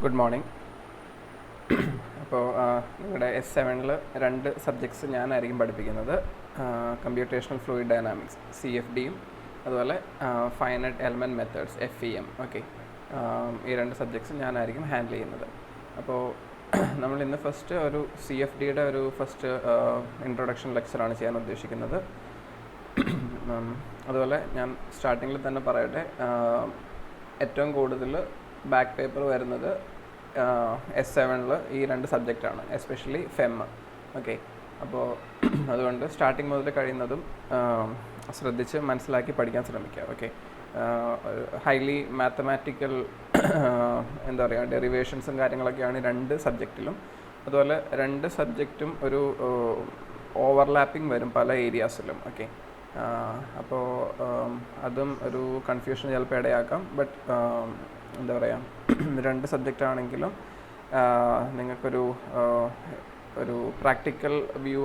Good morning. അപ്പോൾ നിങ്ങളുടെ S7-ൽ 2 subjects ഞാനായിരിക്കും പഠിപ്പിക്കുന്നത്. കമ്പ്യൂട്ടേഷണൽ ഫ്ലൂയിഡ് ഡൈനാമിക്സ് CFDയും അതുപോലെ finite element methods FEM. Okay, ഈ 2 സബ്ജക്ട്സ് ഞാനായിരിക്കും ഹാൻഡിൽ ചെയ്യുന്നത്. അപ്പോൾ നമ്മൾ ഇന്ന് ഫസ്റ്റ് ഒരു CFDയുടെ ഒരു ഫസ്റ്റ് ഇൻട്രൊഡക്ഷൻ ലെക്ചറാണ് ചെയ്യാൻ ഉദ്ദേശിക്കുന്നത്. അതുപോലെ ഞാൻ സ്റ്റാർട്ടിങ്ങിൽ തന്നെ പറയട്ടെ, ഏറ്റവും കൂടുതൽ ബാക്ക് പേപ്പർ വരുന്നത് S7-ൽ ഈ 2 സബ്ജക്റ്റാണ്, എസ്പെഷ്യലി FEM. ഓക്കെ, അപ്പോൾ അതുകൊണ്ട് സ്റ്റാർട്ടിങ് മുതൽ കഴിയുന്നതും ശ്രദ്ധിച്ച് മനസ്സിലാക്കി പഠിക്കാൻ ശ്രമിക്കുക. ഓക്കെ, ഹൈലി മാത്തമാറ്റിക്കൽ എന്താ പറയുക, ഡെറിവേഷൻസും കാര്യങ്ങളൊക്കെയാണ് 2 സബ്ജക്റ്റിലും. അതുപോലെ 2 സബ്ജക്റ്റും ഒരു ഓവർലാപ്പിംഗ് വരും പല ഏരിയാസിലും. ഓക്കെ, അപ്പോൾ അതും ഒരു കൺഫ്യൂഷൻ ചിലപ്പോൾ ഇടയാക്കാം. ബട്ട് എന്താ പറയുക, 2 സബ്ജക്റ്റ് ആണെങ്കിലും നിങ്ങൾക്കൊരു ഒരു പ്രാക്ടിക്കൽ വ്യൂ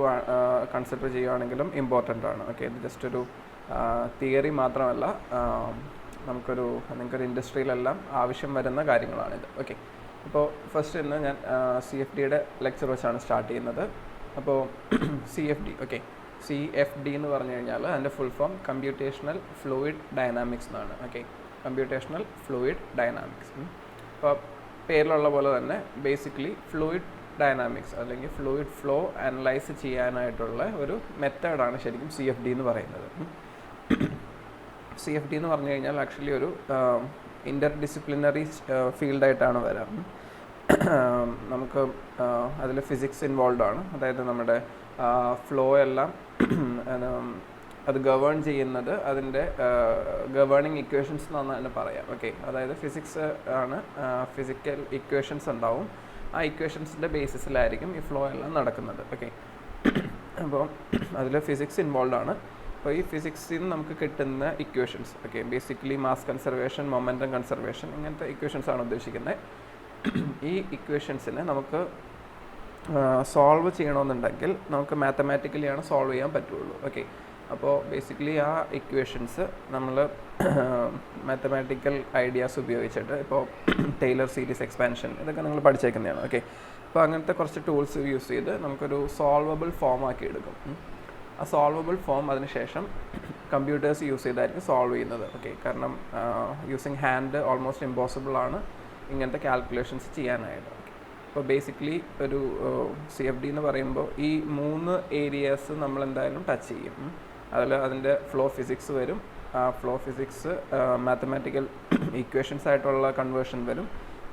കൺസിഡർ ചെയ്യുകയാണെങ്കിലും ഇമ്പോർട്ടൻ്റ് ആണ്. ഓക്കെ, ഇത് ജസ്റ്റ് ഒരു തിയറി മാത്രമല്ല, നിങ്ങൾക്കൊരു ഇൻഡസ്ട്രിയിലെല്ലാം ആവശ്യം വരുന്ന കാര്യങ്ങളാണിത്. ഓക്കെ, അപ്പോൾ ഫസ്റ്റ് ഇന്ന് ഞാൻ CFDയുടെ ലെക്ചർ വെച്ചാണ് സ്റ്റാർട്ട് ചെയ്യുന്നത്. അപ്പോൾ CFD, ഓക്കെ, CFD എന്ന് പറഞ്ഞു കഴിഞ്ഞാൽ അതിൻ്റെ full form computational fluid dynamics എന്നാണ്. Okay, computational fluid dynamics. അപ്പോൾ പേരിലുള്ള പോലെ തന്നെ ബേസിക്കലി ഫ്ലൂയിഡ് ഡൈനാമിക്സ് അല്ലെങ്കിൽ ഫ്ലൂയിഡ് ഫ്ലോ അനലൈസ് ചെയ്യാനായിട്ടുള്ള ഒരു മെത്തേഡാണ് ശരിക്കും CFD എന്ന് പറയുന്നത്. CFD എന്ന് പറഞ്ഞു കഴിഞ്ഞാൽ ആക്ച്വലി ഒരു ഇൻ്റർ ഡിസിപ്ലിനറി ഫീൽഡായിട്ടാണ് വരാം. നമുക്ക് അതിൽ ഫിസിക്സ് ഇൻവോൾവ് ആണ്. അതായത് നമ്മുടെ ഫ്ലോ എല്ലാം അത് ഗവേൺ ചെയ്യുന്നത് അതിൻ്റെ ഗവേണിങ് ഇക്വേഷൻസ് എന്നാണ് തന്നെ പറയാം. ഓക്കെ, അതായത് ഫിസിക്സ് ആണ്, ഫിസിക്കൽ ഇക്വേഷൻസ് ഉണ്ടാവും. ആ ഇക്വേഷൻസിൻ്റെ ബേസിസിലായിരിക്കും ഈ ഫ്ലോ എല്ലാം നടക്കുന്നത്. ഓക്കെ, അപ്പോൾ അതിൽ ഫിസിക്സ് ഇൻവോൾവ് ആണ്. അപ്പോൾ ഈ ഫിസിക്സിൽ നിന്ന് നമുക്ക് കിട്ടുന്ന equations, okay, basically mass conservation, momentum conservation, ഇങ്ങനത്തെ ഇക്വേഷൻസ് ആണ് ഉദ്ദേശിക്കുന്നത്. ഈ ഇക്വേഷൻസിനെ നമുക്ക് സോൾവ് ചെയ്യണമെന്നുണ്ടെങ്കിൽ നമുക്ക് മാത്തമാറ്റിക്കലിയാണ് സോൾവ് ചെയ്യാൻ പറ്റുള്ളൂ. ഓക്കെ, അപ്പോൾ ബേസിക്കലി ആ ഇക്വേഷൻസ് നമ്മൾ മാത്തമാറ്റിക്കൽ ഐഡിയാസ് ഉപയോഗിച്ചിട്ട്, ഇപ്പോൾ ടൈലർ സീരീസ് എക്സ്പാൻഷൻ, ഇതൊക്കെ നിങ്ങൾ പഠിച്ചേക്കുന്നതാണ്. ഓക്കെ, അപ്പോൾ അങ്ങനത്തെ കുറച്ച് ടൂൾസ് യൂസ് ചെയ്ത് നമുക്കൊരു സോൾവബിൾ ഫോം ആക്കി എടുക്കും. ആ സോൾവബിൾ ഫോം അതിനുശേഷം കമ്പ്യൂട്ടേഴ്സ് യൂസ് ചെയ്തായിരിക്കും സോൾവ് ചെയ്യുന്നത്. ഓക്കെ, കാരണം യൂസിങ് ഹാൻഡ് ഓൾമോസ്റ്റ് ഇമ്പോസിബിൾ ആണ് ഇങ്ങനത്തെ കാൽക്കുലേഷൻസ് ചെയ്യാനായിട്ട്. അപ്പോൾ ബേസിക്കലി ഒരു CFD എന്ന് പറയുമ്പോൾ ഈ 3 ഏരിയാസ് നമ്മൾ എന്തായാലും ടച്ച് ചെയ്യും. അതിൻ്റെ ഫ്ലോ ഫിസിക്സ് വരും. ഫ്ലോ ഫിസിക്സ് മാത്തമാറ്റിക്കൽ ഇക്വേഷൻസ് ആയിട്ടുള്ള കൺവേർഷൻ വരും.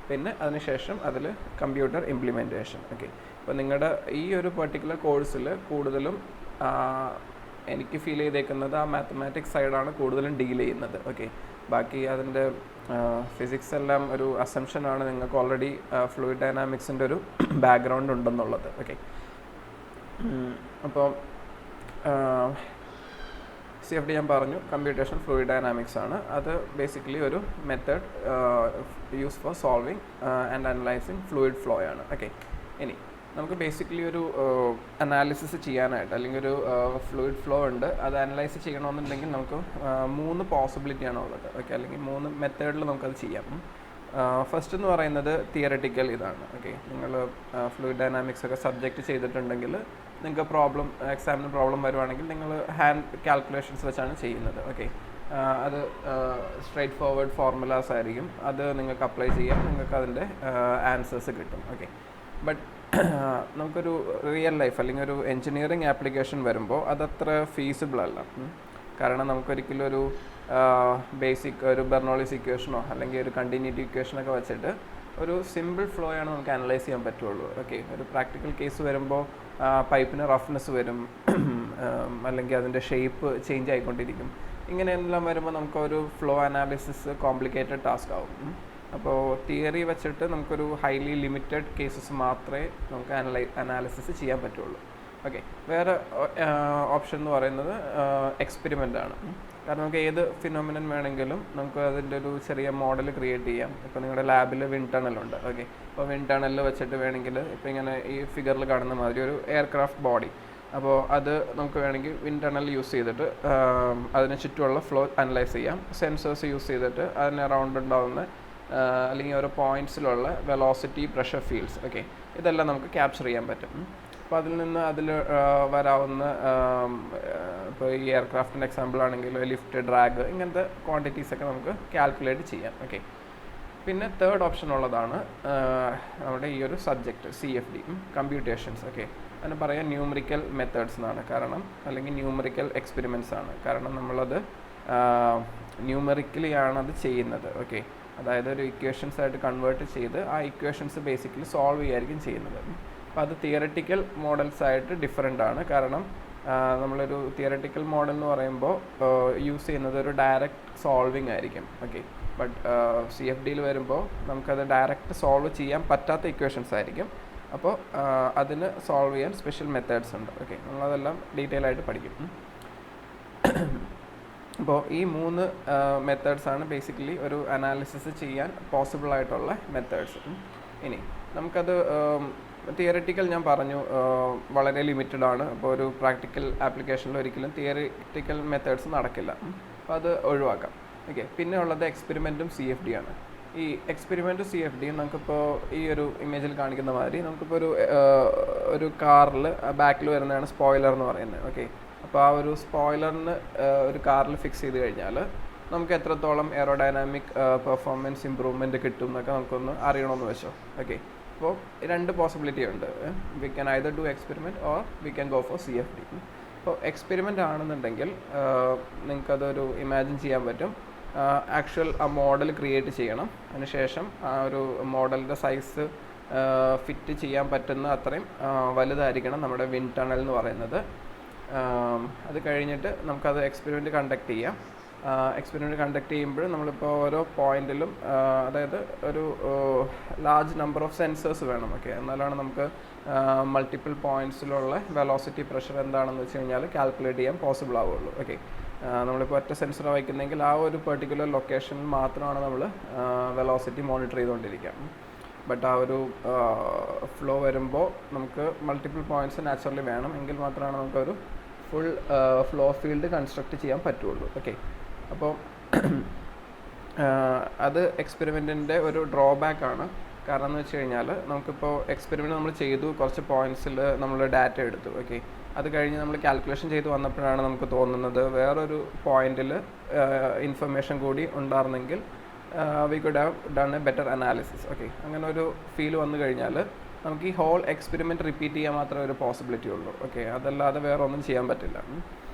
പിന്നെ അതിനുശേഷം അതിൽ കമ്പ്യൂട്ടർ ഇംപ്ലിമെൻറ്റേഷൻ. ഓക്കെ, അപ്പോൾ നിങ്ങളുടെ ഈ ഒരു പെർട്ടിക്കുലർ കോഴ്സിൽ കൂടുതലും എനിക്ക് ഫീൽ ചെയ്തേക്കുന്നത് ആ മാത്തമാറ്റിക്സ് സൈഡാണ് കൂടുതലും ഡീൽ ചെയ്യുന്നത്. ഓക്കെ, ബാക്കി അതിൻ്റെ ഫിസിക്സ് എല്ലാം ഒരു അസംഷനാണ്, നിങ്ങൾക്ക് ഓൾറെഡി ഫ്ലൂയിഡ് ഡൈനാമിക്സിൻ്റെ ഒരു ബാക്ക്ഗ്രൗണ്ട് ഉണ്ടെന്നുള്ളത്. ഓക്കെ, അപ്പോൾ CFD ഞാൻ പറഞ്ഞു കമ്പ്യൂട്ടേഷണൽ ഫ്ലൂയിഡ് ഡൈനാമിക്സ് ആണ്. അത് ബേസിക്കലി ഒരു method use for solving and analysing fluid flow ആണ്. ഓക്കെ, ഇനി നമുക്ക് ബേസിക്കലി ഒരു അനാലിസിസ് ചെയ്യാനായിട്ട്, അല്ലെങ്കിൽ ഒരു ഫ്ലൂയിഡ് ഫ്ലോ ഉണ്ട്, അത് അനലൈസ് ചെയ്യണമെന്നുണ്ടെങ്കിൽ നമുക്ക് 3 പോസിബിലിറ്റിയാണ് ഉള്ളത്. ഓക്കെ, അല്ലെങ്കിൽ 3 മെത്തേഡിൽ നമുക്കത് ചെയ്യാം. ഫസ്റ്റ് എന്ന് പറയുന്നത് തിയററ്റിക്കൽ ഇതാണ്. ഓക്കെ, നിങ്ങൾ ഫ്ലൂയിഡ് ഡൈനാമിക്സ് ഒക്കെ സബ്ജക്റ്റ് ചെയ്തിട്ടുണ്ടെങ്കിൽ നിങ്ങൾക്ക് എക്സാമിന് പ്രോബ്ലം വരുവാണെങ്കിൽ നിങ്ങൾ ഹാൻഡ് കാൽക്കുലേഷൻസ് വെച്ചാണ് ചെയ്യുന്നത്. ഓക്കെ, അത് സ്ട്രൈറ്റ് ഫോർവേഡ് ഫോർമുലാസ് ആയിരിക്കും. അത് നിങ്ങൾക്ക് അപ്ലൈ ചെയ്യാം, നിങ്ങൾക്ക് അതിൻ്റെ ആൻസേഴ്സ് കിട്ടും. ഓക്കെ, ബട്ട് നമുക്കൊരു റിയൽ ലൈഫ് അല്ലെങ്കിൽ ഒരു എൻജിനീയറിങ് ആപ്ലിക്കേഷൻ വരുമ്പോൾ അതത്ര ഫീസിബിൾ അല്ല. കാരണം നമുക്കൊരിക്കലും ഒരു ബേസിക് ഒരു ബെർണോളിസ് ഇക്വേഷനോ അല്ലെങ്കിൽ ഒരു കണ്ടിന്യൂറ്റി ഇക്വേഷനൊക്കെ വെച്ചിട്ട് ഒരു സിമ്പിൾ ഫ്ലോ ആണ് നമുക്ക് അനലൈസ് ചെയ്യാൻ പറ്റുള്ളൂ. ഓക്കെ, ഒരു പ്രാക്ടിക്കൽ കേസ് വരുമ്പോൾ പൈപ്പിന് റഫ്നെസ് വരും, അല്ലെങ്കിൽ അതിൻ്റെ ഷേപ്പ് ചേഞ്ച് ആയിക്കൊണ്ടിരിക്കും. ഇങ്ങനെയെല്ലാം വരുമ്പോൾ നമുക്കൊരു ഫ്ലോ അനാലിസിസ് കോംപ്ലിക്കേറ്റഡ് ടാസ്ക് ആവും. അപ്പോൾ തിയറി വെച്ചിട്ട് നമുക്കൊരു ഹൈലി ലിമിറ്റഡ് കേസസ് മാത്രമേ നമുക്ക് അനാലിസിസ് ചെയ്യാൻ പറ്റുള്ളൂ. ഓക്കെ, വേറെ ഓപ്ഷൻ എന്ന് പറയുന്നത് എക്സ്പെരിമെൻ്റ് ആണ്. കാരണം നമുക്ക് ഏത് ഫിനോമിനൻ വേണമെങ്കിലും നമുക്ക് അതിൻ്റെ ഒരു ചെറിയ മോഡൽ ക്രിയേറ്റ് ചെയ്യാം. ഇപ്പോൾ നിങ്ങളുടെ ലാബിൽ വിൻഡ് ടണലുണ്ട്. ഓക്കെ, അപ്പോൾ വിൻഡ് ടണലിൽ വെച്ചിട്ട് വേണമെങ്കിൽ ഇപ്പോൾ ഇങ്ങനെ ഈ ഫിഗറിൽ കാണുന്ന മാതിരി ഒരു എയർക്രാഫ്റ്റ് ബോഡി, അപ്പോൾ അത് നമുക്ക് വേണമെങ്കിൽ വിൻഡ് ടണൽ യൂസ് ചെയ്തിട്ട് അതിന് ചുറ്റുമുള്ള ഫ്ലോ അനലൈസ് ചെയ്യാം. സെൻസേഴ്സ് യൂസ് ചെയ്തിട്ട് അതിന് അറൗണ്ട് ഉണ്ടാകുന്ന അല്ലെങ്കിൽ ഓരോ പോയിൻറ്റ്സിലുള്ള വെലോസിറ്റി, പ്രഷർ ഫീൽഡ്സ്, ഓക്കെ, ഇതെല്ലാം നമുക്ക് ക്യാപ്ചർ ചെയ്യാൻ പറ്റും. അപ്പോൾ അതിൽ വരാവുന്ന ഇപ്പോൾ ഈ എയർക്രാഫ്റ്റിൻ്റെ എക്സാമ്പിൾ ആണെങ്കിൽ ലിഫ്റ്റ്, ഡ്രാഗ്, ഇങ്ങനത്തെ ക്വാണ്ടിറ്റീസൊക്കെ നമുക്ക് കാൽക്കുലേറ്റ് ചെയ്യാം. ഓക്കെ, പിന്നെ തേർഡ് ഓപ്ഷൻ ഉള്ളതാണ് നമ്മുടെ ഈ ഒരു സബ്ജക്റ്റ് CFD, കമ്പ്യൂട്ടേഷൻസ്. ഓക്കെ, അതിന് പറയാം ന്യൂമറിക്കൽ മെത്തേഡ്സ് എന്നാണ്, കാരണം അല്ലെങ്കിൽ ന്യൂമറിക്കൽ എക്സ്പെരിമെൻറ്റ്സ് ആണ്, കാരണം നമ്മളത് ന്യൂമറിക്കലി ആണത് ചെയ്യുന്നത്. ഓക്കെ, അതായത് ഒരു ഇക്വേഷൻസ് ആയിട്ട് കൺവേർട്ട് ചെയ്ത് ആ ഇക്വേഷൻസ് ബേസിക്കലി സോൾവ് ചെയ്യായിരിക്കും ചെയ്യുന്നത്. അപ്പോൾ അത് തിയററ്റിക്കൽ മോഡൽസ് ആയിട്ട് ഡിഫറെൻ്റ് ആണ്, കാരണം നമ്മളൊരു തിയററ്റിക്കൽ മോഡൽ എന്ന് പറയുമ്പോൾ യൂസ് ചെയ്യുന്നത് ഒരു ഡയറക്റ്റ് സോൾവിങ് ആയിരിക്കും. ഓക്കെ, ബട്ട് CFDയിൽ വരുമ്പോൾ നമുക്കത് ഡയറക്റ്റ് സോൾവ് ചെയ്യാൻ പറ്റാത്ത ഇക്വേഷൻസ് ആയിരിക്കും. അപ്പോൾ അതിന് സോൾവ് ചെയ്യാൻ സ്പെഷ്യൽ മെത്തേഡ്സ് ഉണ്ട്. ഓക്കെ, നമ്മളതെല്ലാം ഡീറ്റെയിൽ ആയിട്ട് പഠിക്കും. അപ്പോൾ ഈ 3 മെത്തേഡ്സാണ് ബേസിക്കലി ഒരു അനാലിസിസ് ചെയ്യാൻ പോസിബിൾ ആയിട്ടുള്ള മെത്തേഡ്സ്. ഇനി നമുക്കത് തിയററ്റിക്കൽ ഞാൻ പറഞ്ഞു വളരെ ലിമിറ്റഡ് ആണ്. അപ്പോൾ ഒരു പ്രാക്ടിക്കൽ ആപ്ലിക്കേഷനിൽ ഒരിക്കലും തിയററ്റിക്കൽ മെത്തേഡ്സ് നടക്കില്ല, അപ്പോൾ അത് ഒഴിവാക്കാം. ഓക്കെ, പിന്നെ ഉള്ളത് എക്സ്പെരിമെൻറ്റും CFD ആണ്. ഈ എക്സ്പെരിമെൻറ്റും CFDയും നമുക്കിപ്പോൾ ഈ ഒരു ഇമേജിൽ കാണിക്കുന്ന മാതിരി നമുക്കിപ്പോൾ ഒരു കാറിൽ ബാക്കിൽ വരുന്നതാണ് സ്പോയിലർ എന്ന് പറയുന്നത്. ഓക്കെ, അപ്പോൾ ആ ഒരു സ്പോയിലറിന് ഒരു കാറിൽ ഫിക്സ് ചെയ്ത് കഴിഞ്ഞാൽ നമുക്ക് എത്രത്തോളം എയറോഡൈനാമിക് പെർഫോമൻസ് ഇമ്പ്രൂവ്മെൻറ്റ് കിട്ടും എന്നൊക്കെ നമുക്കൊന്ന് അറിയണമെന്ന് വെച്ചോ. ഓക്കെ, അപ്പോൾ 2 പോസിബിലിറ്റി ഉണ്ട്. We can either do experiment or we can go for CFD. അപ്പോൾ എക്സ്പെരിമെൻ്റ് ആണെന്നുണ്ടെങ്കിൽ നിങ്ങൾക്കതൊരു ഇമാജിൻ ചെയ്യാൻ പറ്റും. ആക്ച്വൽ ആ മോഡൽ ക്രിയേറ്റ് ചെയ്യണം, അതിനുശേഷം ആ ഒരു മോഡലിൻ്റെ സൈസ് ഫിറ്റ് ചെയ്യാൻ പറ്റുന്ന അത്രയും വലുതായിരിക്കണം നമ്മുടെ വിൻഡ് ടണൽ എന്ന് പറയുന്നത്. അത് കഴിഞ്ഞിട്ട് നമുക്കത് എക്സ്പെരിമെൻറ്റ് കണ്ടക്ട് ചെയ്യാം. എക്സ്പെരിമെൻറ്റ് കണ്ടക്ട് ചെയ്യുമ്പോൾ നമ്മളിപ്പോൾ ഓരോ പോയിൻറ്റിലും അതായത് ഒരു ലാർജ് നമ്പർ ഓഫ് സെൻസേഴ്സ് വേണം. ഓക്കെ, എന്നാലാണ് നമുക്ക് മൾട്ടിപ്പിൾ പോയിൻറ്റ്സിലുള്ള വെലോസിറ്റി, പ്രഷർ എന്താണെന്ന് വെച്ച് കഴിഞ്ഞാൽ കാൽക്കുലേറ്റ് ചെയ്യാൻ പോസിബിൾ ആവുള്ളൂ. ഓക്കെ, നമ്മളിപ്പോൾ ഒറ്റ സെൻസർ വയ്ക്കുന്നെങ്കിൽ ആ ഒരു പെർട്ടിക്കുലർ ലൊക്കേഷനിൽ മാത്രമാണ് നമ്മൾ വെലോസിറ്റി മോണിറ്റർ ചെയ്തുകൊണ്ടിരിക്കുക. ബട്ട് ആ ഒരു ഫ്ലോ വരുമ്പോൾ നമുക്ക് മൾട്ടിപ്പിൾ പോയിൻറ്റ്സ് നാച്ചുറലി വേണം, എങ്കിൽ മാത്രമാണ് നമുക്കൊരു ഫുൾ ഫ്ലോ ഫീൽഡ് കൺസ്ട്രക്റ്റ് ചെയ്യാൻ പറ്റുള്ളൂ. ഓക്കെ, അപ്പോൾ അത് എക്സ്പെരിമെൻറ്റിൻ്റെ ഒരു ഡ്രോബാക്ക് ആണ്. കാരണം എന്ന് വെച്ച് കഴിഞ്ഞാൽ നമുക്കിപ്പോൾ എക്സ്പെരിമെൻറ്റ് നമ്മൾ ചെയ്തു, കുറച്ച് പോയിൻറ്റ്സിൽ നമ്മൾ ഡാറ്റ എടുത്തു. ഓക്കെ, അത് കഴിഞ്ഞ് നമ്മൾ കാൽക്കുലേഷൻ ചെയ്ത് വന്നപ്പോഴാണ് നമുക്ക് തോന്നുന്നത് വേറൊരു പോയിൻറ്റിൽ ഇൻഫർമേഷൻ കൂടി ഉണ്ടായിരുന്നെങ്കിൽ we could have done A better analysis. Okay, അങ്ങനെ ഒരു ഫീൽ വന്നു കഴിഞ്ഞാൽ നമുക്ക് ഈ ഹോൾ എക്സ്പെരിമെൻറ്റ് റിപ്പീറ്റ് ചെയ്യാൻ മാത്രമേ ഒരു പോസിബിലിറ്റി ഉള്ളൂ. ഓക്കെ, അതല്ലാതെ വേറെ ഒന്നും ചെയ്യാൻ പറ്റില്ല.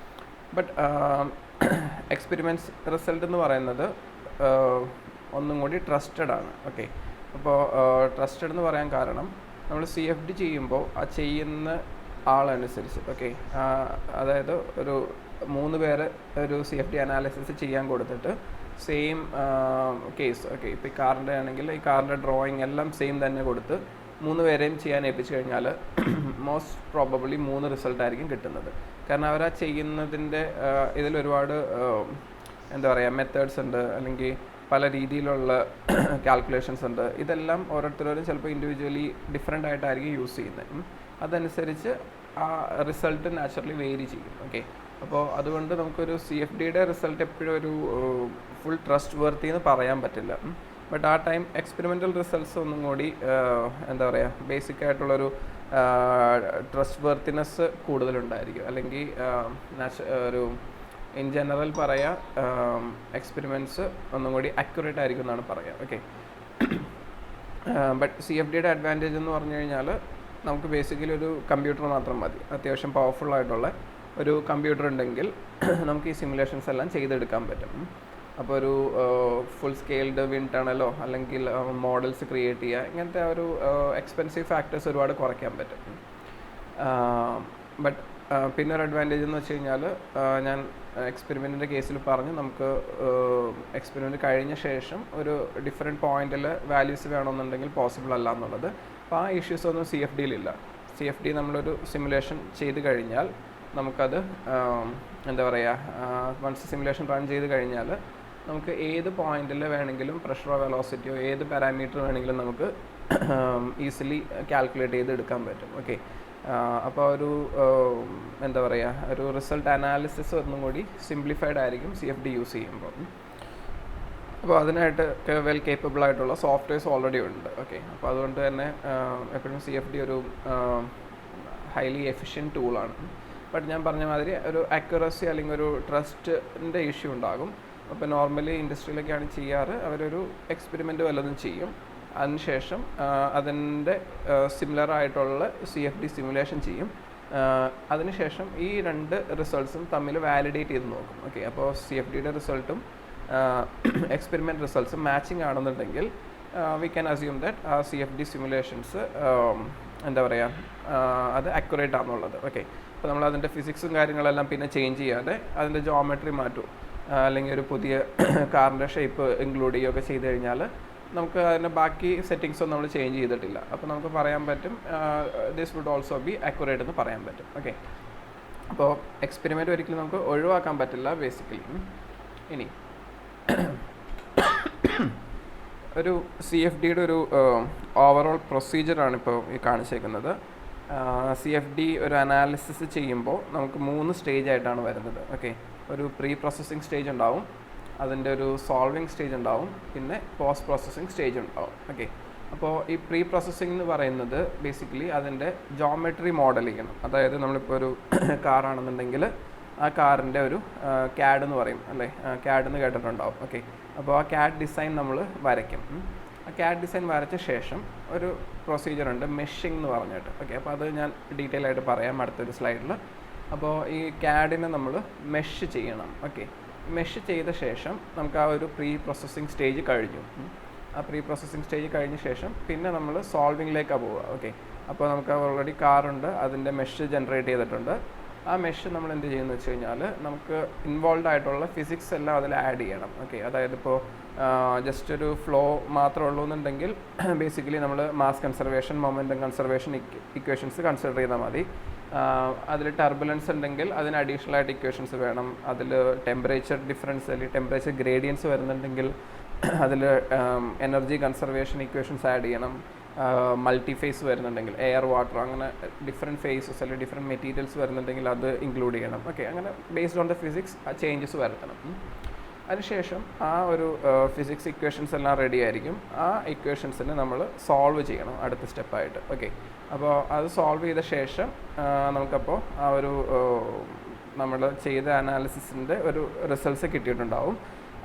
ബട്ട് എക്സ്പെരിമെൻറ്റ്സ് റിസൾട്ട് എന്ന് പറയുന്നത് ഒന്നും കൂടി ട്രസ്റ്റഡ് ആണ്. ഓക്കെ, അപ്പോൾ ട്രസ്റ്റഡ് എന്ന് പറയാൻ കാരണം നമ്മൾ CFD ചെയ്യുമ്പോൾ ആ ചെയ്യുന്ന ആളനുസരിച്ച്, ഓക്കെ, അതായത് ഒരു 3 പേര് ഒരു CFD അനാലിസിസ് ചെയ്യാൻ കൊടുത്തിട്ട് സെയിം കേസ്, ഓക്കെ, ഇപ്പോൾ ഈ കാറിൻ്റെ ആണെങ്കിൽ ഈ കാറിൻ്റെ ഡ്രോയിങ് എല്ലാം സെയിം തന്നെ കൊടുത്ത് 3 പേരെയും ചെയ്യാൻ ഏൽപ്പിച്ചു കഴിഞ്ഞാൽ മോസ്റ്റ് പ്രോബബ്ലി 3 റിസൾട്ടായിരിക്കും കിട്ടുന്നത്. കാരണം അവരാ ചെയ്യുന്നതിൻ്റെ ഇതിലൊരുപാട് എന്താ പറയുക മെത്തേഡ്സ് ഉണ്ട്, അല്ലെങ്കിൽ പല രീതിയിലുള്ള കാൽക്കുലേഷൻസ് ഉണ്ട്. ഇതെല്ലാം ഓരോരുത്തരും ചിലപ്പോൾ ഇൻഡിവിജ്വലി ഡിഫറെൻ്റ് ആയിട്ടായിരിക്കും യൂസ് ചെയ്യുന്നത്. അതനുസരിച്ച് ആ റിസൾട്ട് നാച്ചുറലി വേരി ചെയ്യും. ഓക്കെ, അപ്പോൾ അതുകൊണ്ട് നമുക്കൊരു CFDയുടെ റിസൾട്ട് എപ്പോഴും ഒരു ഫുൾ ട്രസ്റ്റ് വർത്തി എന്ന് പറയാൻ പറ്റില്ല. ബട്ട് ആ ടൈം എക്സ്പെരിമെൻ്റൽ റിസൾട്ട്സ് ഒന്നും കൂടി എന്താ പറയുക ബേസിക് ആയിട്ടുള്ളൊരു ട്രസ്റ്റ് വർത്തിനെസ് കൂടുതലുണ്ടായിരിക്കും. അല്ലെങ്കിൽ ഒരു ഇൻ ജനറൽ പറയാം എക്സ്പെരിമെൻറ്റ്സ് ഒന്നും കൂടി അക്യുറേറ്റ് ആയിരിക്കും എന്നാണ് പറയുക. ഓക്കെ, ബട്ട് CFDയുടെ അഡ്വാൻറ്റേജ് എന്ന് പറഞ്ഞു കഴിഞ്ഞാൽ നമുക്ക് ബേസിക്കലി ഒരു കമ്പ്യൂട്ടർ മാത്രം മതി. അത്യാവശ്യം പവർഫുൾ ആയിട്ടുള്ള ഒരു കമ്പ്യൂട്ടർ ഉണ്ടെങ്കിൽ നമുക്ക് ഈ സിമുലേഷൻസ് എല്ലാം ചെയ്തെടുക്കാൻ പറ്റും. അപ്പോൾ ഒരു ഫുൾ സ്കെയിൽഡ് വിൻഡ് ടണലോ അല്ലെങ്കിൽ മോഡൽസ് ക്രിയേറ്റ് ചെയ്യുക, ഇങ്ങനത്തെ ഒരു എക്സ്പെൻസീവ് ഫാക്ടേഴ്സ് ഒരുപാട് കുറയ്ക്കാൻ പറ്റും. ബട്ട് പിന്നെ ഒരു അഡ്വാൻറ്റേജ് എന്ന് വെച്ച് കഴിഞ്ഞാൽ ഞാൻ എക്സ്പെരിമെൻറ്റിൻ്റെ കേസിൽ പറഞ്ഞു, നമുക്ക് എക്സ്പെരിമെൻറ്റ് കഴിഞ്ഞ ശേഷം ഒരു ഡിഫറെൻറ്റ് പോയിൻറ്റിൽ വാല്യൂസ് വേണമെന്നുണ്ടെങ്കിൽ പോസിബിൾ അല്ല എന്നുള്ളത്. അപ്പോൾ ആ ഇഷ്യൂസ് ഒന്നും CFDയിലില്ല. CFD നമ്മളൊരു സിമുലേഷൻ ചെയ്ത് കഴിഞ്ഞാൽ നമുക്കത് എന്താ പറയുക വൺസ് സിമുലേഷൻ റൺ ചെയ്ത് കഴിഞ്ഞാൽ നമുക്ക് ഏത് പോയിൻറ്റിൽ വേണമെങ്കിലും പ്രഷറോ വെലോസിറ്റിയോ ഏത് പാരാമീറ്റർ വേണമെങ്കിലും നമുക്ക് ഈസിലി കാൽക്കുലേറ്റ് ചെയ്ത് എടുക്കാൻ പറ്റും. ഓക്കെ, അപ്പോൾ ഒരു എന്താ പറയുക ഒരു റിസൾട്ട് അനാലിസിസ് ഒന്നും കൂടി സിംപ്ലിഫൈഡ് ആയിരിക്കും CFD യൂസ് ചെയ്യുമ്പോൾ. അപ്പോൾ അതിനായിട്ട് വെൽ കേപ്പബിൾ ആയിട്ടുള്ള സോഫ്റ്റ്വെയർസ് ഓൾറെഡി ഉണ്ട്. ഓക്കെ, അപ്പോൾ അതുകൊണ്ട് തന്നെ എപ്പോഴും CFD ഒരു ഹൈലി എഫിഷ്യൻറ്റ് ടൂളാണ്. ബട്ട് ഞാൻ പറഞ്ഞ മാതിരി ഒരു അക്യുറസി അല്ലെങ്കിൽ ഒരു ട്രസ്റ്റിൻ്റെ ഇഷ്യൂ ഉണ്ടാകും. അപ്പോൾ നോർമലി ഇൻഡസ്ട്രിയിലൊക്കെയാണ് ചെയ്യാറ്, അവരൊരു എക്സ്പെരിമെൻറ്റ് വല്ലതും ചെയ്യും, അതിനുശേഷം അതിൻ്റെ സിമിലർ ആയിട്ടുള്ള CFD സിമുലേഷൻ ചെയ്യും. അതിനുശേഷം ഈ രണ്ട് റിസൾട്ട്സും തമ്മിൽ വാലിഡേറ്റ് ചെയ്ത് നോക്കും. ഓക്കെ, അപ്പോൾ CFDയുടെ റിസൾട്ടും എക്സ്പെരിമെൻറ്റ് റിസൾട്ട്സും മാച്ചിങ് ആണെന്നുണ്ടെങ്കിൽ വി ക്യാൻ അസ്യൂം ദാറ്റ് ആ CFD സിമുലേഷൻസ് എന്താ പറയുക, അത് അക്യുറേറ്റ് ആണെന്നുള്ളത്. ഓക്കെ, അപ്പോൾ നമ്മൾ അതിൻ്റെ ഫിസിക്സും കാര്യങ്ങളെല്ലാം പിന്നെ ചേഞ്ച് ചെയ്യാതെ അതിൻ്റെ ജോമെട്രി മാറ്റും, അല്ലെങ്കിൽ ഒരു പുതിയ കാറിൻ്റെ ഷേപ്പ് ഇൻക്ലൂഡ് ചെയ്യുകയൊക്കെ ചെയ്ത് കഴിഞ്ഞാൽ നമുക്ക് അതിൻ്റെ ബാക്കി സെറ്റിങ്സൊന്നും നമ്മൾ ചേഞ്ച് ചെയ്തിട്ടില്ല. അപ്പോൾ നമുക്ക് പറയാൻ പറ്റും this would also be accurate എന്ന് പറയാൻ പറ്റും. ഓക്കെ, അപ്പോൾ എക്സ്പെരിമെൻറ്റ് ഒരിക്കലും നമുക്ക് ഒഴിവാക്കാൻ പറ്റില്ല ബേസിക്കലി. ഇനി ഒരു CFDയുടെ ഒരു ഓവറോൾ പ്രൊസീജിയറാണ് ഇപ്പോൾ ഈ കാണിച്ചേക്കുന്നത്. CFD ഒരു അനാലിസിസ് ചെയ്യുമ്പോൾ നമുക്ക് 3 സ്റ്റേജ് ആയിട്ടാണ് വരുന്നത്. ഓക്കെ, ഒരു പ്രീ പ്രോസസ്സിംഗ് സ്റ്റേജ് ഉണ്ടാവും, അതിൻ്റെ ഒരു സോൾവിങ് സ്റ്റേജ് ഉണ്ടാവും, പിന്നെ പോസ്റ്റ് പ്രോസസ്സിംഗ് സ്റ്റേജ് ഉണ്ടാവും. ഓക്കെ, അപ്പോൾ ഈ പ്രീ പ്രോസസ്സിംഗ് എന്ന് പറയുന്നത് ബേസിക്കലി അതിൻ്റെ ജോമെട്രി മോഡൽ ചെയ്യണം. അതായത് നമ്മളിപ്പോൾ ഒരു കാറാണെന്നുണ്ടെങ്കിൽ ആ കാറിൻ്റെ ഒരു CAD എന്ന് പറയും അല്ലേ, CAD എന്ന് കേട്ടിട്ടുണ്ടാവും. ഓക്കെ, അപ്പോൾ ആ CAD ഡിസൈൻ നമ്മൾ വരയ്ക്കും. ആ CAD ഡിസൈൻ വരച്ച ശേഷം ഒരു പ്രൊസീജിയറുണ്ട് മെഷിങ് എന്ന് പറഞ്ഞിട്ട്. ഓക്കെ, അപ്പോൾ അത് ഞാൻ ഡീറ്റെയിൽ ആയിട്ട് പറയാം അടുത്തൊരു സ്ലൈഡിൽ. അപ്പോൾ ഈ CADനെ നമ്മൾ മെഷ് ചെയ്യണം. ഓക്കെ, മെഷ് ചെയ്ത ശേഷം നമുക്ക് ആ ഒരു പ്രീ പ്രോസസ്സിംഗ് സ്റ്റേജ് കഴിഞ്ഞു. ആ പ്രീ പ്രോസസ്സിംഗ് സ്റ്റേജ് കഴിഞ്ഞ ശേഷം പിന്നെ നമ്മൾ സോൾവിങ്ങിലേക്കാണ് പോവുക. ഓക്കെ, അപ്പോൾ നമുക്ക് ഓൾറെഡി കാറുണ്ട്, അതിൻ്റെ മെഷ് ജനറേറ്റ് ചെയ്തിട്ടുണ്ട്. ആ മെഷ് നമ്മൾ എന്ത് ചെയ്യുമെന്ന് വെച്ച് കഴിഞ്ഞാൽ നമുക്ക് ഇൻവോൾവ് ആയിട്ടുള്ള ഫിസിക്സ് എല്ലാം അതിൽ ആഡ് ചെയ്യണം. ഓക്കെ, അതായത് ഇപ്പോൾ ജസ്റ്റ് ഒരു ഫ്ലോ മാത്രമേ ഉള്ളൂ എന്നുണ്ടെങ്കിൽ ബേസിക്കലി നമ്മൾ mass conservation, momentum conservation equations consider ചെയ്താൽ മതി. അതിൽ ടർബുലൻസ് ഉണ്ടെങ്കിൽ അതിന് അഡീഷണൽ ആയിട്ട് ഇക്വേഷൻസ് വേണം. അതിൽ ടെമ്പറേച്ചർ ഡിഫറൻസ് അല്ലെങ്കിൽ ടെമ്പറേച്ചർ ഗ്രേഡിയൻസ് വരുന്നുണ്ടെങ്കിൽ അതിൽ എനർജി കൺസർവേഷൻ ഇക്വേഷൻസ് ആഡ് ചെയ്യണം. മൾട്ടി ഫേസ് വരുന്നുണ്ടെങ്കിൽ എയർ വാട്ടർ അങ്ങനെ ഡിഫറെൻറ്റ് ഫേസസ് അല്ലെങ്കിൽ ഡിഫറെൻറ്റ് മെറ്റീരിയൽസ് വരുന്നുണ്ടെങ്കിൽ അത് ഇൻക്ലൂഡ് ചെയ്യണം. ഓക്കെ, അങ്ങനെ ബേസ്ഡ് ഓൺ ദ ഫിസിക്സ് ആ ചേഞ്ചസ് വരുത്തണം. അതിനുശേഷം ആ ഒരു ഫിസിക്സ് ഇക്വേഷൻസ് എല്ലാം റെഡി ആയിരിക്കും. ആ ഇക്വേഷൻസിനെ നമ്മൾ സോൾവ് ചെയ്യണം അടുത്ത സ്റ്റെപ്പായിട്ട്. ഓക്കെ, അപ്പോൾ അത് സോൾവ് ചെയ്ത ശേഷം നമുക്കപ്പോൾ ആ ഒരു നമ്മൾ ചെയ്ത അനാലിസിസിൻ്റെ ഒരു റിസൾട്ട്സ് കിട്ടിയിട്ടുണ്ടാവും.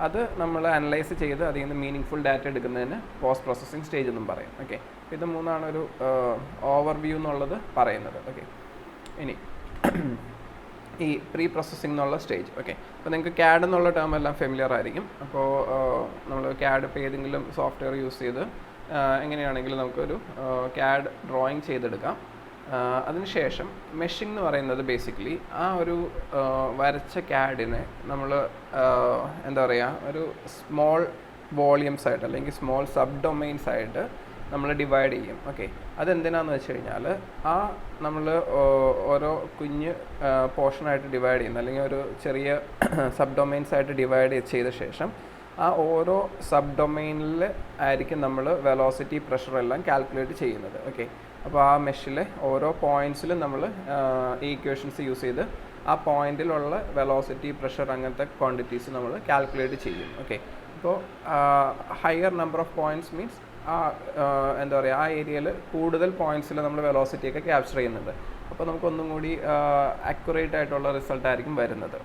അത് നമ്മൾ അനലൈസ് ചെയ്ത് അതിൽ നിന്ന് മീനിങ് ഡാറ്റ എടുക്കുന്നതിന് പോസ്റ്റ് പ്രോസസ്സിംഗ് സ്റ്റേജ് എന്നും പറയും. ഓക്കെ, ഇത് 3 ഒരു ഓവർവ്യൂ എന്നുള്ളത് പറയുന്നത്. ഓക്കെ, ഇനി ഈ പ്രീ പ്രോസസ്സിംഗ് എന്നുള്ള സ്റ്റേജ്. ഓക്കെ, അപ്പോൾ നിങ്ങൾക്ക് CAD എന്നുള്ള ടേം എല്ലാം ഫെമിലിയർ ആയിരിക്കും. അപ്പോൾ നമ്മൾ CAD ഇപ്പോൾ ഏതെങ്കിലും സോഫ്റ്റ്വെയർ യൂസ് ചെയ്ത് എങ്ങനെയാണെങ്കിലും നമുക്കൊരു CAD ഡ്രോയിങ് ചെയ്തെടുക്കാം. അതിനുശേഷം മെഷിംഗ് എന്ന് പറയുന്നത് ബേസിക്കലി ആ ഒരു വരച്ച CADനെ നമ്മൾ എന്താ പറയുക, ഒരു സ്മോൾ വോളിയംസ് ആയിട്ട് അല്ലെങ്കിൽ സ്മോൾ സബ് ഡൊമൈൻസ് ആയിട്ട് നമ്മൾ ഡിവൈഡ് ചെയ്യും. ഓക്കെ, അതെന്തിനാന്ന് വെച്ച് കഴിഞ്ഞാൽ ആ നമ്മൾ ഓരോ കുഞ്ഞ് പോർഷനായിട്ട് ഡിവൈഡ് ചെയ്യുന്ന അല്ലെങ്കിൽ ഒരു ചെറിയ സബ് ഡൊമൈൻസ് ആയിട്ട് ഡിവൈഡ് ചെയ്ത ശേഷം ആ ഓരോ സബ് ഡൊമൈനിൽ ആയിരിക്കും നമ്മൾ വെലോസിറ്റി പ്രഷർ എല്ലാം കാൽക്കുലേറ്റ് ചെയ്യുന്നത്. ഓക്കെ, അപ്പോൾ ആ മെഷിലെ ഓരോ പോയിൻറ്റ്സിലും നമ്മൾ ഈ ഇക്വേഷൻസ് യൂസ് ചെയ്ത് ആ പോയിൻറ്റിലുള്ള വെലോസിറ്റി പ്രഷർ അങ്ങനത്തെ ക്വാണ്ടിറ്റീസ് നമ്മൾ കാൽക്കുലേറ്റ് ചെയ്യും. ഓക്കെ, അപ്പോൾ higher number of points means എന്താ പറയുക, ആ ഏരിയയിൽ കൂടുതൽ പോയിൻറ്റ്സിൽ നമ്മൾ വെലോസിറ്റിയൊക്കെ ക്യാപ്ചർ ചെയ്യുന്നുണ്ട്. അപ്പോൾ നമുക്കൊന്നും കൂടി അക്യുറേറ്റ് ആയിട്ടുള്ള റിസൾട്ട് ആയിരിക്കും വരുന്നത്.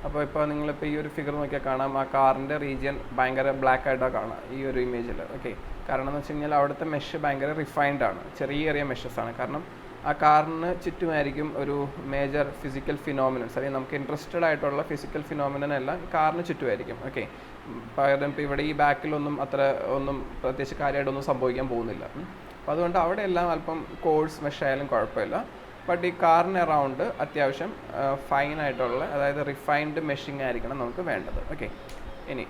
അപ്പോൾ ഇപ്പോൾ നിങ്ങളിപ്പോൾ ഈ ഒരു ഫിഗർ നോക്കിയാൽ കാണാം, ആ കാറിൻ്റെ റീജിയൻ ഭയങ്കര ബ്ലാക്ക് ആയിട്ടാണ് കാണാം ഈ ഒരു ഇമേജിൽ. ഓക്കെ, കാരണം എന്ന് വെച്ച് കഴിഞ്ഞാൽ അവിടുത്തെ മെഷ് ഭയങ്കര റിഫൈൻഡ് ആണ്, ചെറിയ മെഷസ് ആണ്. കാരണം ആ കാറിന് ചുറ്റുമായിരിക്കും ഒരു മേജർ ഫിസിക്കൽ ഫിനോമിനൻസ് അല്ലെങ്കിൽ നമുക്ക് ഇൻട്രസ്റ്റഡ് ആയിട്ടുള്ള ഫിസിക്കൽ ഫിനോമിനൻ എല്ലാം കാറിന് ചുറ്റുമായിരിക്കും. ഓക്കെ, പകരം ഇപ്പോൾ ഇവിടെ ഈ ബാക്കിലൊന്നും അത്ര ഒന്നും പ്രത്യേകിച്ച് കാര്യമായിട്ടൊന്നും സംഭവിക്കാൻ പോകുന്നില്ല. അപ്പോൾ അതുകൊണ്ട് അവിടെ എല്ലാം അല്പം കോഴ്സ് മെഷ് ആയാലും കുഴപ്പമില്ല. ബട്ട് ഈ കാറിന് അറൗണ്ട് അത്യാവശ്യം ഫൈനായിട്ടുള്ള അതായത് റിഫൈൻഡ് മെഷിങ് ആയിരിക്കണം നമുക്ക് വേണ്ടത്. ഓക്കെ, ഇനി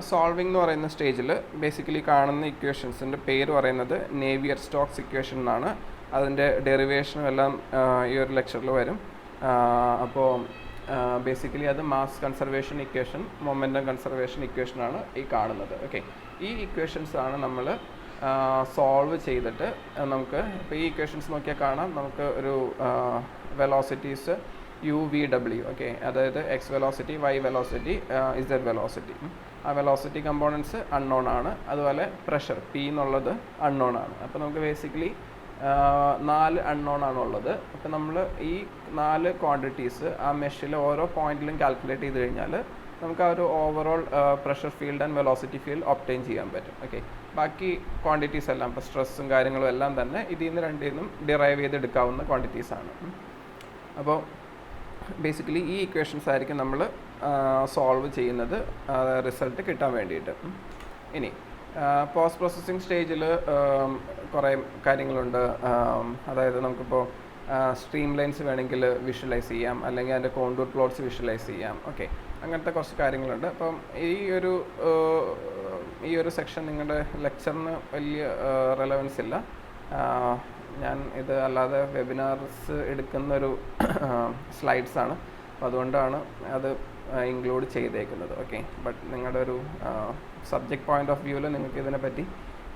സോൾവിങ് എന്ന് പറയുന്ന സ്റ്റേജിൽ ബേസിക്കലി കാണുന്ന ഇക്വേഷൻസിൻ്റെ പേര് പറയുന്നത് നേവിയർ സ്റ്റോക്സ് ഇക്വേഷൻ എന്നാണ്. അതിൻ്റെ ഡെറിവേഷനും എല്ലാം ഈ ഒരു ലെക്ചറിൽ വരും. അപ്പോൾ ബേസിക്കലി അത് mass conservation equation, momentum conservation ഇക്വേഷനാണ് ഈ കാണുന്നത്. ഓക്കെ, ഈ ഇക്വേഷൻസ് ആണ് നമ്മൾ സോൾവ് ചെയ്തിട്ട് നമുക്ക് ഇപ്പോൾ ഈ ഇക്വേഷൻസ് നോക്കിയാൽ കാണാം, നമുക്ക് ഒരു വെലോസിറ്റീസ് UVW. ഓക്കെ, അതായത് x velocity, y velocity, Z velocity. ആ വെലോസിറ്റി കമ്പോണൻസ് അൺനോൺ ആണ്. അതുപോലെ പ്രഷർ P എന്നുള്ളത് അൺനോൺ ആണ്. അപ്പോൾ നമുക്ക് ബേസിക്കലി 4 അൺനോൺ ആണുള്ളത്. അപ്പോൾ നമ്മൾ ഈ 4 ക്വാണ്ടിറ്റീസ് ആ മെഷിൽ ഓരോ പോയിന്റിലും കാൽക്കുലേറ്റ് ചെയ്ത് കഴിഞ്ഞാൽ നമുക്ക് ആ ഒരു overall pressure field and velocity field obtain ചെയ്യാൻ പറ്റും. ഓക്കെ, ബാക്കി ക്വാണ്ടിറ്റീസ് എല്ലാം ഇപ്പോൾ സ്ട്രെസ്സും കാര്യങ്ങളും എല്ലാം തന്നെ ഇതിൽ നിന്ന് രണ്ടിൽ നിന്നും ഡിറൈവ് ചെയ്തെടുക്കാവുന്ന ക്വാണ്ടിറ്റീസാണ്. അപ്പോൾ ബേസിക്കലി ഈ ഇക്വേഷൻസ് ആയിരിക്കും നമ്മൾ സോൾവ് ചെയ്യുന്നത് റിസൾട്ട് കിട്ടാൻ വേണ്ടിയിട്ട്. ഇനി പോസ്റ്റ് പ്രോസസ്സിങ് സ്റ്റേജിൽ കുറേ കാര്യങ്ങളുണ്ട്. അതായത് നമുക്കിപ്പോൾ സ്ട്രീം ലൈൻസ് വേണമെങ്കിൽ വിഷ്വലൈസ് ചെയ്യാം, അല്ലെങ്കിൽ അതിൻ്റെ കോണ്ടൂർ പ്ലോട്ട്സ് വിഷ്വലൈസ് ചെയ്യാം. ഓക്കെ, അങ്ങനത്തെ കുറച്ച് കാര്യങ്ങളുണ്ട്. അപ്പം ഈ ഒരു സെക്ഷൻ നിങ്ങളുടെ ലെക്ചറിന് വലിയ റെലവൻസ് ഇല്ല. ഞാൻ ഇത് അല്ലാതെ വെബിനാർസ് എടുക്കുന്നൊരു സ്ലൈഡ്സാണ്, അപ്പോൾ അതുകൊണ്ടാണ് അത് ഇൻക്ലൂഡ് ചെയ്തേക്കുന്നത്. ഓക്കെ, ബട്ട് നിങ്ങളുടെ ഒരു സബ്ജക്റ്റ് പോയിൻ്റ് ഓഫ് വ്യൂവിൽ നിങ്ങൾക്ക് ഇതിനെപ്പറ്റി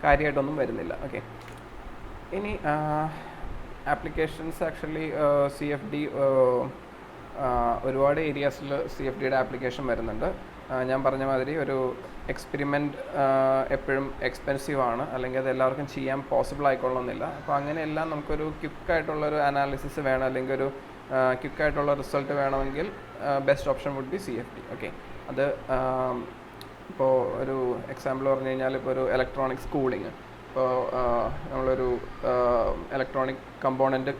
കാര്യമായിട്ടൊന്നും വരുന്നില്ല. ഓക്കെ, ഇനി ആപ്ലിക്കേഷൻസ് ആക്ച്വലി CFD ഒരുപാട് ഏരിയാസിൽ CFDയുടെ ആപ്ലിക്കേഷൻ വരുന്നുണ്ട്. ഞാൻ പറഞ്ഞ മാതിരി ഒരു എക്സ്പെരിമെൻറ്റ് എപ്പോഴും എക്സ്പെൻസീവ് ആണ്, അല്ലെങ്കിൽ അത് എല്ലാവർക്കും ചെയ്യാൻ പോസിബിൾ ആയിക്കൊള്ളുന്നില്ല. അപ്പോൾ അങ്ങനെയെല്ലാം നമുക്കൊരു ക്വിക്കായിട്ടുള്ളൊരു അനാലിസിസ് വേണം, അല്ലെങ്കിൽ ഒരു ക്വിക്കായിട്ടുള്ള റിസൾട്ട് വേണമെങ്കിൽ best option would be CFD. Okay, അത് ഇപ്പോൾ ഒരു എക്സാമ്പിൾ പറഞ്ഞു കഴിഞ്ഞാൽ ഇപ്പോൾ ഒരു ഇലക്ട്രോണിക്സ് കൂളിങ്, ഇപ്പോൾ നമ്മളൊരു ഇലക്ട്രോണിക് കമ്പോണൻറ്റ്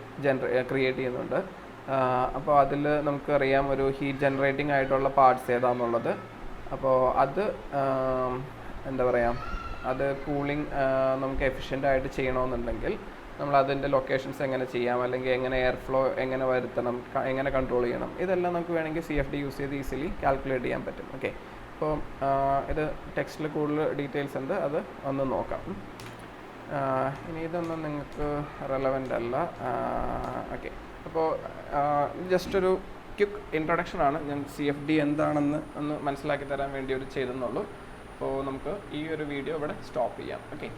ക്രിയേറ്റ് ചെയ്യുന്നുണ്ട്. അപ്പോൾ അതിൽ നമുക്കറിയാം ഒരു ഹീറ്റ് ജനറേറ്റിംഗ് ആയിട്ടുള്ള പാർട്സ് ഏതാണെന്നുള്ളത്. അപ്പോൾ അത് എന്താ പറയുക, അത് കൂളിംഗ് നമുക്ക് എഫിഷ്യൻ്റായിട്ട് ചെയ്യണമെന്നുണ്ടെങ്കിൽ നമ്മൾ അതിൻ്റെ ലൊക്കേഷൻസ് എങ്ങനെ ചെയ്യാം, അല്ലെങ്കിൽ എങ്ങനെ എയർ ഫ്ലോ എങ്ങനെ വരുത്തണം, എങ്ങനെ കൺട്രോൾ ചെയ്യണം, ഇതെല്ലാം നമുക്ക് വേണമെങ്കിൽ CFD യൂസ് ചെയ്ത് ഈസിലി കാൽക്കുലേറ്റ് ചെയ്യാൻ പറ്റും. ഓക്കെ, അപ്പോൾ ഇത് ടെക്സ്റ്റിൽ കൂടുതൽ ഡീറ്റെയിൽസ് ഉണ്ട്, അത് ഒന്ന് നോക്കാം. ഇനി ഇതൊന്നും നിങ്ങൾക്ക് റെലവൻ്റ് അല്ല. ഓക്കെ, അപ്പോൾ ജസ്റ്റ് ഒരു ക്വിക്ക് ഇൻട്രൊഡക്ഷൻ ആണ്. ഞാൻ CFD എന്താണെന്ന് ഒന്ന് മനസ്സിലാക്കി തരാൻ വേണ്ടി ഒരു ചെയ്തെന്നുള്ളൂ. അപ്പോൾ നമുക്ക് ഈ ഒരു വീഡിയോ ഇവിടെ സ്റ്റോപ്പ് ചെയ്യാം. Okay,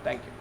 thank you.